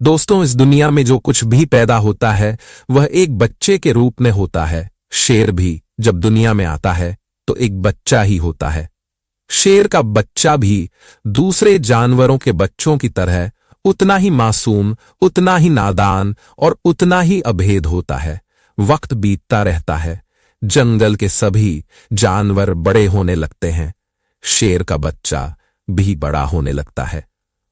दोस्तों, इस दुनिया में जो कुछ भी पैदा होता है वह एक बच्चे के रूप में होता है। शेर भी जब दुनिया में आता है तो एक बच्चा ही होता है। शेर का बच्चा भी दूसरे जानवरों के बच्चों की तरह उतना ही मासूम, उतना ही नादान और उतना ही अभेद होता है। वक्त बीतता रहता है, जंगल के सभी जानवर बड़े होने लगते हैं, शेर का बच्चा भी बड़ा होने लगता है।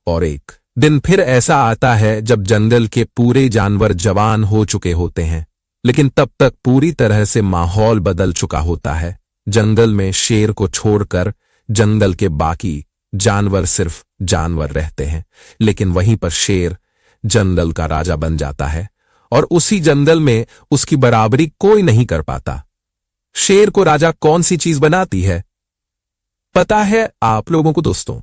और एक दिन फिर ऐसा आता है जब जंगल के पूरे जानवर जवान हो चुके होते हैं, लेकिन तब तक पूरी तरह से माहौल बदल चुका होता है। जंगल में शेर को छोड़कर जंगल के बाकी जानवर सिर्फ जानवर रहते हैं, लेकिन वहीं पर शेर जंगल का राजा बन जाता है और उसी जंगल में उसकी बराबरी कोई नहीं कर पाता। शेर को राजा कौन सी चीज बनाती है पता है आप लोगों को दोस्तों?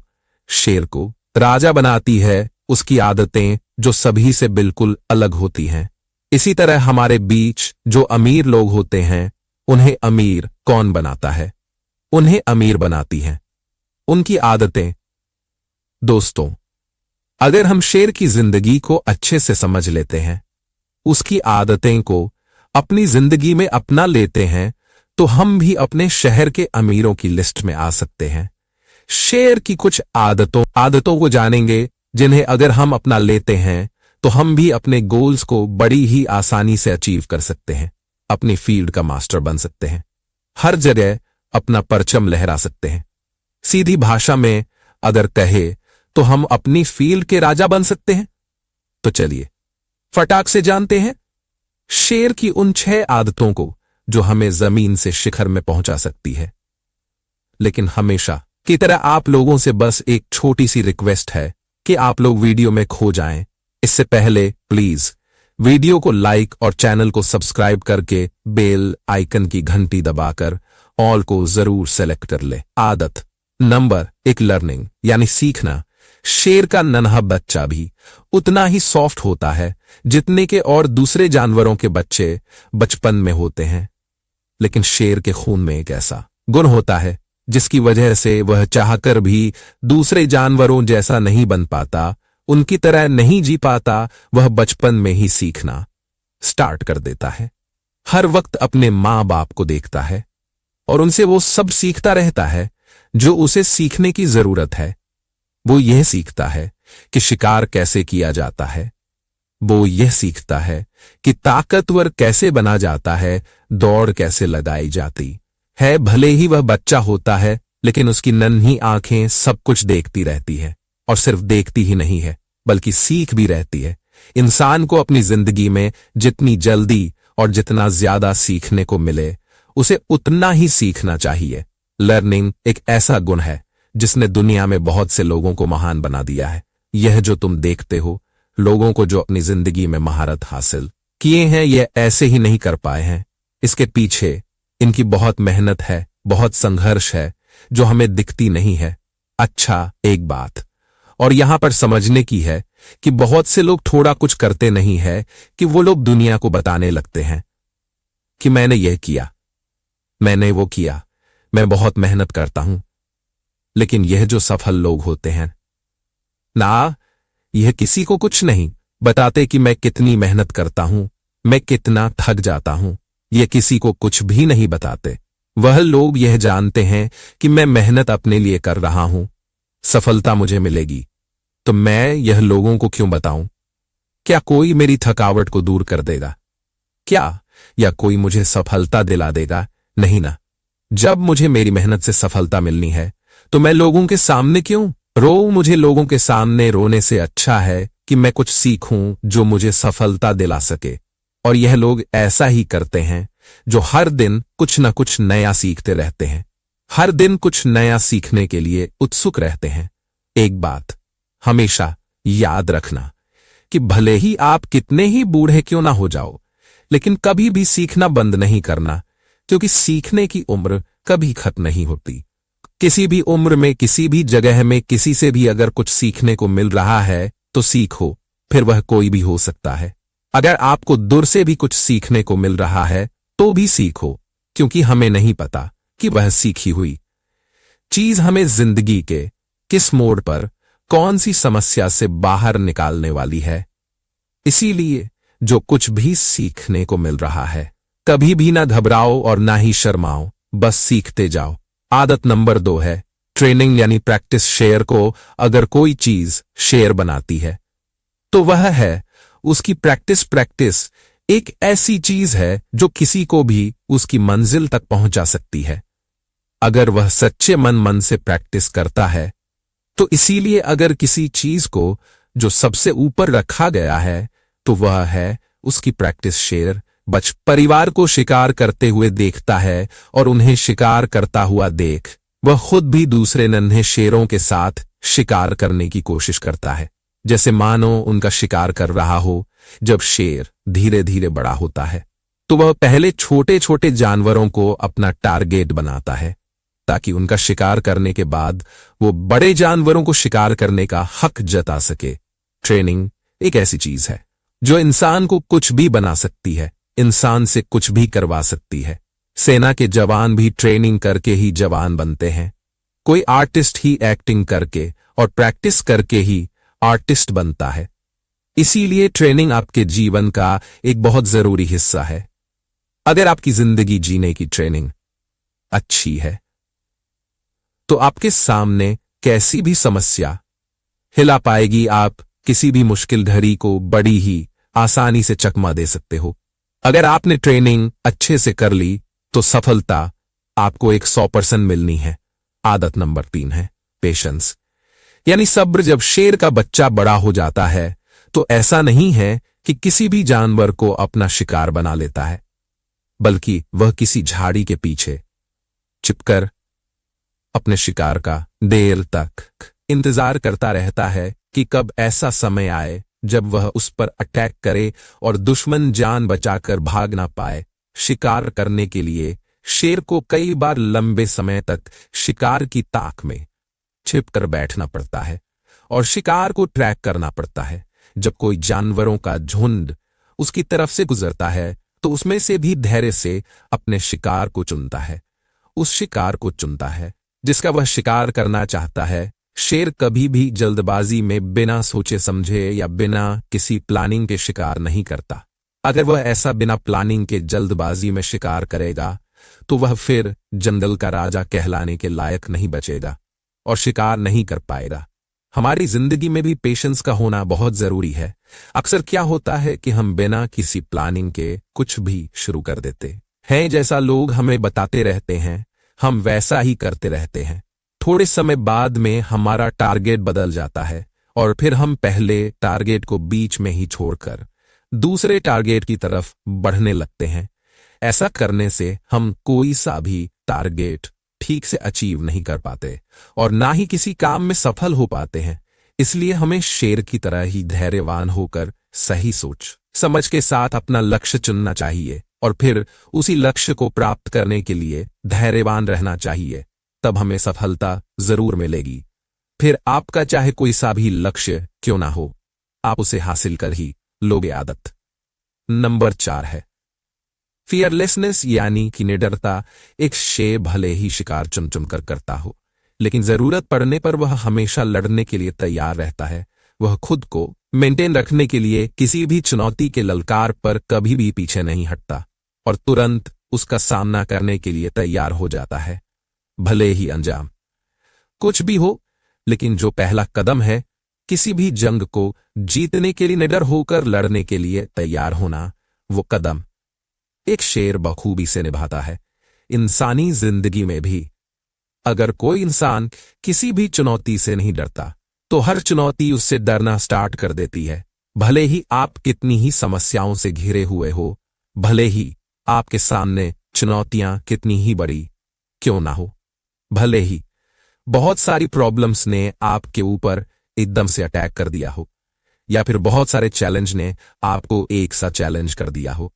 शेर को राजा बनाती है उसकी आदतें, जो सभी से बिल्कुल अलग होती हैं। इसी तरह हमारे बीच जो अमीर लोग होते हैं, उन्हें अमीर कौन बनाता है? उन्हें अमीर बनाती हैं उनकी आदतें। दोस्तों, अगर हम शेर की जिंदगी को अच्छे से समझ लेते हैं, उसकी आदतें को अपनी जिंदगी में अपना लेते हैं, तो हम भी अपने शहर के अमीरों की लिस्ट में आ सकते हैं। शेर की कुछ आदतों को जानेंगे, जिन्हें अगर हम अपना लेते हैं तो हम भी अपने गोल्स को बड़ी ही आसानी से अचीव कर सकते हैं, अपनी फील्ड का मास्टर बन सकते हैं, हर जगह अपना परचम लहरा सकते हैं। सीधी भाषा में अगर कहे तो हम अपनी फील्ड के राजा बन सकते हैं। तो चलिए फटाक से जानते हैं शेर की उन 6 आदतों को जो हमें जमीन से शिखर में पहुंचा सकती है। लेकिन हमेशा की तरह आप लोगों से बस एक छोटी सी रिक्वेस्ट है कि आप लोग वीडियो में खो जाएं। इससे पहले प्लीज वीडियो को लाइक और चैनल को सब्सक्राइब करके बेल आइकन की घंटी दबाकर ऑल को जरूर सेलेक्ट कर ले। आदत नंबर 1, लर्निंग यानी सीखना। शेर का नन्हा बच्चा भी उतना ही सॉफ्ट होता है जितने के और दूसरे जानवरों के बच्चे बचपन में होते हैं। लेकिन शेर के खून में एक ऐसा गुण होता है जिसकी वजह से वह चाहकर भी दूसरे जानवरों जैसा नहीं बन पाता, उनकी तरह नहीं जी पाता। वह बचपन में ही सीखना स्टार्ट कर देता है। हर वक्त अपने माँ बाप को देखता है और उनसे वो सब सीखता रहता है जो उसे सीखने की जरूरत है। वो यह सीखता है कि शिकार कैसे किया जाता है, वो यह सीखता है कि ताकतवर कैसे बना जाता है, दौड़ कैसे लगाई जाती है। भले ही वह बच्चा होता है, लेकिन उसकी नन्ही आंखें सब कुछ देखती रहती है, और सिर्फ देखती ही नहीं है बल्कि सीख भी रहती है। इंसान को अपनी जिंदगी में जितनी जल्दी और जितना ज्यादा सीखने को मिले, उसे उतना ही सीखना चाहिए। लर्निंग एक ऐसा गुण है जिसने दुनिया में बहुत से लोगों को महान बना दिया है। यह जो तुम देखते हो, लोगों को जो अपनी जिंदगी में महारत हासिल किए हैं, यह ऐसे ही नहीं कर पाए हैं। इसके पीछे इनकी बहुत मेहनत है, बहुत संघर्ष है, जो हमें दिखती नहीं है। अच्छा, एक बात और यहां पर समझने की है कि बहुत से लोग थोड़ा कुछ करते नहीं है कि वो लोग दुनिया को बताने लगते हैं कि मैंने यह किया, मैंने वो किया, मैं बहुत मेहनत करता हूं। लेकिन यह जो सफल लोग होते हैं ना, यह किसी को कुछ नहीं बताते कि मैं कितनी मेहनत करता हूं, मैं कितना थक जाता हूं। यह किसी को कुछ भी नहीं बताते। वह लोग यह जानते हैं कि मैं मेहनत अपने लिए कर रहा हूं, सफलता मुझे मिलेगी, तो मैं यह लोगों को क्यों बताऊं? क्या कोई मेरी थकावट को दूर कर देगा क्या? या कोई मुझे सफलता दिला देगा? नहीं ना। जब मुझे मेरी मेहनत से सफलता मिलनी है तो मैं लोगों के सामने क्यों रो? मुझे लोगों के सामने रोने से अच्छा है कि मैं कुछ सीखूं जो मुझे सफलता दिला सके। और यह लोग ऐसा ही करते हैं, जो हर दिन कुछ न कुछ नया सीखते रहते हैं, हर दिन कुछ नया सीखने के लिए उत्सुक रहते हैं। एक बात हमेशा याद रखना कि भले ही आप कितने ही बूढ़े क्यों ना हो जाओ, लेकिन कभी भी सीखना बंद नहीं करना, क्योंकि सीखने की उम्र कभी खत्म नहीं होती। किसी भी उम्र में, किसी भी जगह में, किसी से भी अगर कुछ सीखने को मिल रहा है तो सीखो, फिर वह कोई भी हो सकता है। अगर आपको दूर से भी कुछ सीखने को मिल रहा है तो भी सीखो, क्योंकि हमें नहीं पता कि वह सीखी हुई चीज हमें जिंदगी के किस मोड़ पर कौन सी समस्या से बाहर निकालने वाली है। इसीलिए जो कुछ भी सीखने को मिल रहा है, कभी भी ना घबराओ और ना ही शर्माओ, बस सीखते जाओ। आदत नंबर 2 है ट्रेनिंग यानी प्रैक्टिस। शेर को अगर कोई चीज शेर बनाती है तो वह है उसकी प्रैक्टिस। प्रैक्टिस एक ऐसी चीज है जो किसी को भी उसकी मंजिल तक पहुंचा सकती है, अगर वह सच्चे मन से प्रैक्टिस करता है तो। इसीलिए अगर किसी चीज को जो सबसे ऊपर रखा गया है तो वह है उसकी प्रैक्टिस। शेर परिवार को शिकार करते हुए देखता है और उन्हें शिकार करता हुआ देख वह खुद भी दूसरे नन्हे शेरों के साथ शिकार करने की कोशिश करता है, जैसे मानो उनका शिकार कर रहा हो। जब शेर धीरे धीरे बड़ा होता है तो वह पहले छोटे छोटे जानवरों को अपना टारगेट बनाता है, ताकि उनका शिकार करने के बाद वो बड़े जानवरों को शिकार करने का हक जता सके। ट्रेनिंग एक ऐसी चीज है जो इंसान को कुछ भी बना सकती है, इंसान से कुछ भी करवा सकती है। सेना के जवान भी ट्रेनिंग करके ही जवान बनते हैं। कोई आर्टिस्ट ही एक्टिंग करके और प्रैक्टिस करके ही आर्टिस्ट बनता है। इसीलिए ट्रेनिंग आपके जीवन का एक बहुत जरूरी हिस्सा है। अगर आपकी जिंदगी जीने की ट्रेनिंग अच्छी है तो आपके सामने कैसी भी समस्या हिला पाएगी। आप किसी भी मुश्किल घड़ी को बड़ी ही आसानी से चकमा दे सकते हो। अगर आपने ट्रेनिंग अच्छे से कर ली तो सफलता आपको 100% मिलनी है। आदत नंबर 3 है पेशेंस यानी सब्र। जब शेर का बच्चा बड़ा हो जाता है तो ऐसा नहीं है कि किसी भी जानवर को अपना शिकार बना लेता है, बल्कि वह किसी झाड़ी के पीछे छिपकर अपने शिकार का देर तक इंतजार करता रहता है कि कब ऐसा समय आए जब वह उस पर अटैक करे और दुश्मन जान बचाकर भाग ना पाए। शिकार करने के लिए शेर को कई बार लंबे समय तक शिकार की ताक में छिपकर बैठना पड़ता है और शिकार को ट्रैक करना पड़ता है। जब कोई जानवरों का झुंड उसकी तरफ से गुजरता है तो उसमें से भी धैर्य से अपने शिकार को चुनता है, उस शिकार को चुनता है जिसका वह शिकार करना चाहता है। शेर कभी भी जल्दबाजी में बिना सोचे समझे या बिना किसी प्लानिंग के शिकार नहीं करता। अगर वह ऐसा बिना प्लानिंग के जल्दबाजी में शिकार करेगा तो वह फिर जंगल का राजा कहलाने के लायक नहीं बचेगा और शिकार नहीं कर पाएगा। हमारी जिंदगी में भी पेशेंस का होना बहुत जरूरी है। अक्सर क्या होता है कि हम बिना किसी प्लानिंग के कुछ भी शुरू कर देते हैं। जैसा लोग हमें बताते रहते हैं हम वैसा ही करते रहते हैं। थोड़े समय बाद में हमारा टारगेट बदल जाता है और फिर हम पहले टारगेट को बीच में ही छोड़कर दूसरे टारगेट की तरफ बढ़ने लगते हैं। ऐसा करने से हम कोई सा भी टारगेट ठीक से अचीव नहीं कर पाते और ना ही किसी काम में सफल हो पाते हैं। इसलिए हमें शेर की तरह ही धैर्यवान होकर सही सोच समझ के साथ अपना लक्ष्य चुनना चाहिए और फिर उसी लक्ष्य को प्राप्त करने के लिए धैर्यवान रहना चाहिए। तब हमें सफलता जरूर मिलेगी। फिर आपका चाहे कोई सा भी लक्ष्य क्यों ना हो, आप उसे हासिल कर ही लोगे। आदत नंबर 4 है फियरलेसनेस यानी कि निडरता। एक शेर भले ही शिकार चुन चुनकर करता हो, लेकिन जरूरत पड़ने पर वह हमेशा लड़ने के लिए तैयार रहता है। वह खुद को मेंटेन रखने के लिए किसी भी चुनौती के ललकार पर कभी भी पीछे नहीं हटता और तुरंत उसका सामना करने के लिए तैयार हो जाता है। भले ही अंजाम कुछ भी हो, लेकिन जो पहला कदम है किसी भी जंग को जीतने के लिए निडर होकर लड़ने के लिए तैयार होना, वो कदम एक शेर बखूबी से निभाता है। इंसानी जिंदगी में भी अगर कोई इंसान किसी भी चुनौती से नहीं डरता तो हर चुनौती उससे डरना स्टार्ट कर देती है। भले ही आप कितनी ही समस्याओं से घिरे हुए हो, भले ही आपके सामने चुनौतियां कितनी ही बड़ी क्यों ना हो, भले ही बहुत सारी प्रॉब्लम्स ने आपके ऊपर एकदम से अटैक कर दिया हो या फिर बहुत सारे चैलेंज ने आपको एक साथ चैलेंज कर दिया हो,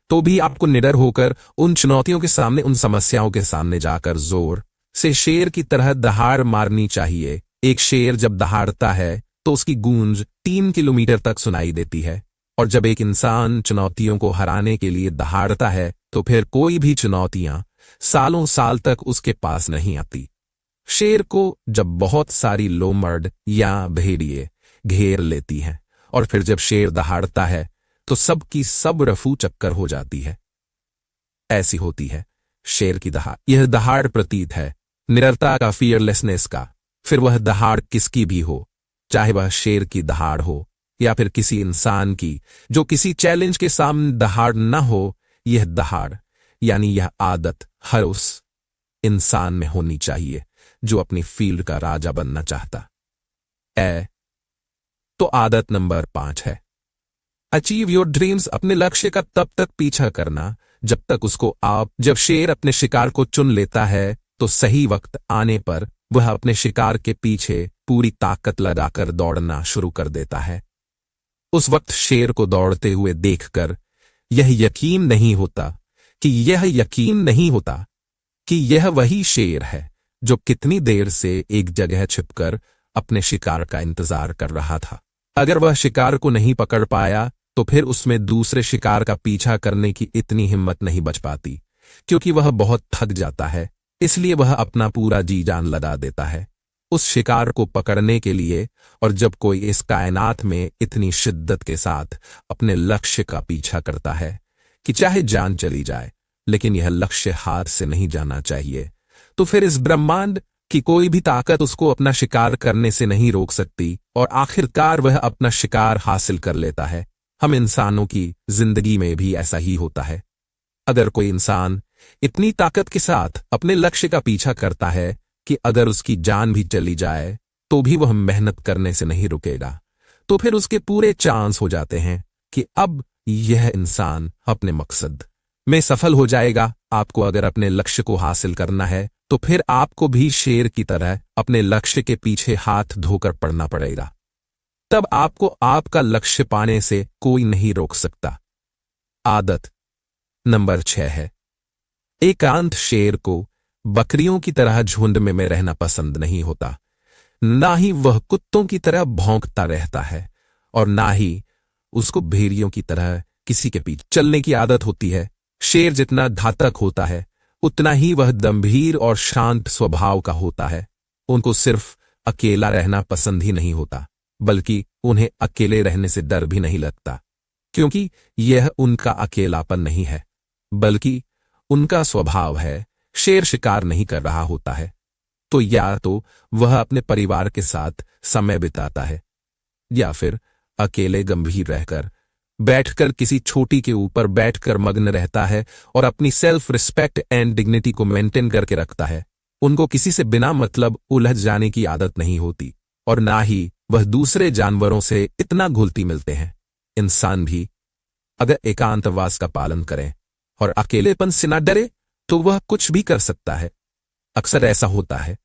तो भी आपको निडर होकर उन चुनौतियों के सामने, उन समस्याओं के सामने जाकर जोर से शेर की तरह दहाड़ मारनी चाहिए। एक शेर जब दहाड़ता है तो उसकी गूंज 3 किलोमीटर तक सुनाई देती है और जब एक इंसान चुनौतियों को हराने के लिए दहाड़ता है तो फिर कोई भी चुनौतियां सालों साल तक उसके पास नहीं आती। शेर को जब बहुत सारी लोमड़ या भेड़िए घेर लेती हैं और फिर जब शेर दहाड़ता है तो सबकी सब रफू चक्कर हो जाती है। ऐसी होती है शेर की दहाड़। यह दहाड़ प्रतीत है निरता का, फियरलेसनेस का। फिर वह दहाड़ किसकी भी हो, चाहे वह शेर की दहाड़ हो या फिर किसी इंसान की जो किसी चैलेंज के सामने दहाड़ न हो, यह दहाड़ यानी यह आदत हर उस इंसान में होनी चाहिए जो अपनी फील्ड का राजा बनना चाहता है। तो आदत नंबर 5 है अचीव योर ड्रीम्स। अपने लक्ष्य का तब तक पीछा करना जब तक उसको आप। जब शेर अपने शिकार को चुन लेता है तो सही वक्त आने पर वह अपने शिकार के पीछे पूरी ताकत लगाकर दौड़ना शुरू कर देता है। उस वक्त शेर को दौड़ते हुए देखकर यह यकीन नहीं होता कि यह वही शेर है जो कितनी देर से एक जगह छिपकर अपने शिकार का इंतजार कर रहा था। अगर वह शिकार को नहीं पकड़ पाया तो फिर उसमें दूसरे शिकार का पीछा करने की इतनी हिम्मत नहीं बच पाती, क्योंकि वह बहुत थक जाता है। इसलिए वह अपना पूरा जी जान लगा देता है उस शिकार को पकड़ने के लिए। और जब कोई इस कायनात में इतनी शिद्दत के साथ अपने लक्ष्य का पीछा करता है कि चाहे जान चली जाए लेकिन यह लक्ष्य हाथ से नहीं जाना चाहिए, तो फिर इस ब्रह्मांड कि कोई भी ताकत उसको अपना शिकार करने से नहीं रोक सकती और आखिरकार वह अपना शिकार हासिल कर लेता है। हम इंसानों की जिंदगी में भी ऐसा ही होता है। अगर कोई इंसान इतनी ताकत के साथ अपने लक्ष्य का पीछा करता है कि अगर उसकी जान भी चली जाए तो भी वह मेहनत करने से नहीं रुकेगा, तो फिर उसके पूरे चांस हो जाते हैं कि अब यह इंसान अपने मकसद में सफल हो जाएगा। आपको अगर अपने लक्ष्य को हासिल करना है तो फिर आपको भी शेर की तरह अपने लक्ष्य के पीछे हाथ धोकर पड़ना पड़ेगा। तब आपको आपका लक्ष्य पाने से कोई नहीं रोक सकता। आदत नंबर 6 है एकांत। शेर को बकरियों की तरह झुंड में रहना पसंद नहीं होता, ना ही वह कुत्तों की तरह भौंकता रहता है और ना ही उसको भेड़ियों की तरह किसी के पीछे चलने की आदत होती है। शेर जितना घातक होता है उतना ही वह गंभीर और शांत स्वभाव का होता है। उनको सिर्फ अकेला रहना पसंद ही नहीं होता, बल्कि उन्हें अकेले रहने से डर भी नहीं लगता, क्योंकि यह उनका अकेलापन नहीं है बल्कि उनका स्वभाव है। शेर शिकार नहीं कर रहा होता है तो या तो वह अपने परिवार के साथ समय बिताता है या फिर अकेले गंभीर रहकर बैठकर किसी छोटी के ऊपर बैठकर मग्न रहता है और अपनी सेल्फ रिस्पेक्ट एंड डिग्निटी को मेंटेन करके रखता है। उनको किसी से बिना मतलब उलझ जाने की आदत नहीं होती और ना ही वह दूसरे जानवरों से इतना घुलती मिलते हैं। इंसान भी अगर एकांतवास का पालन करें और अकेलेपन से न डरे तो वह कुछ भी कर सकता है। अक्सर ऐसा होता है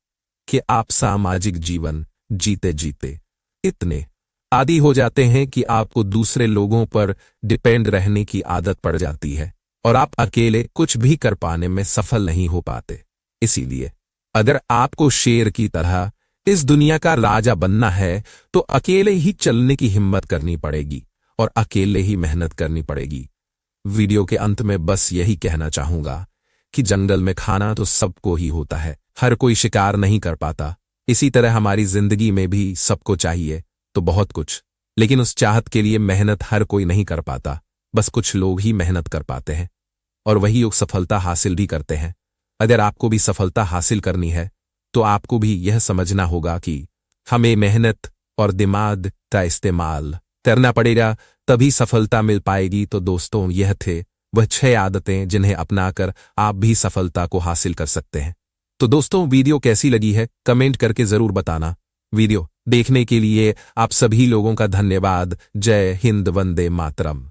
कि आप सामाजिक जीवन जीते जीते इतने आदी हो जाते हैं कि आपको दूसरे लोगों पर डिपेंड रहने की आदत पड़ जाती है और आप अकेले कुछ भी कर पाने में सफल नहीं हो पाते। इसीलिए अगर आपको शेर की तरह इस दुनिया का राजा बनना है तो अकेले ही चलने की हिम्मत करनी पड़ेगी और अकेले ही मेहनत करनी पड़ेगी। वीडियो के अंत में बस यही कहना चाहूंगा कि जंगल में खाना तो सबको ही होता है, हर कोई शिकार नहीं कर पाता। इसी तरह हमारी जिंदगी में भी सबको चाहिए तो बहुत कुछ, लेकिन उस चाहत के लिए मेहनत हर कोई नहीं कर पाता। बस कुछ लोग ही मेहनत कर पाते हैं और वही लोग सफलता हासिल भी करते हैं। अगर आपको भी सफलता हासिल करनी है तो आपको भी यह समझना होगा कि हमें मेहनत और दिमाग का इस्तेमाल करना पड़ेगा, तभी सफलता मिल पाएगी। तो दोस्तों, यह थे वह 6 आदतें जिन्हें अपनाकर आप भी सफलता को हासिल कर सकते हैं। तो दोस्तों, वीडियो कैसी लगी है कमेंट करके जरूर बताना। वीडियो देखने के लिए आप सभी लोगों का धन्यवाद। जय हिंद, वंदे मातरम।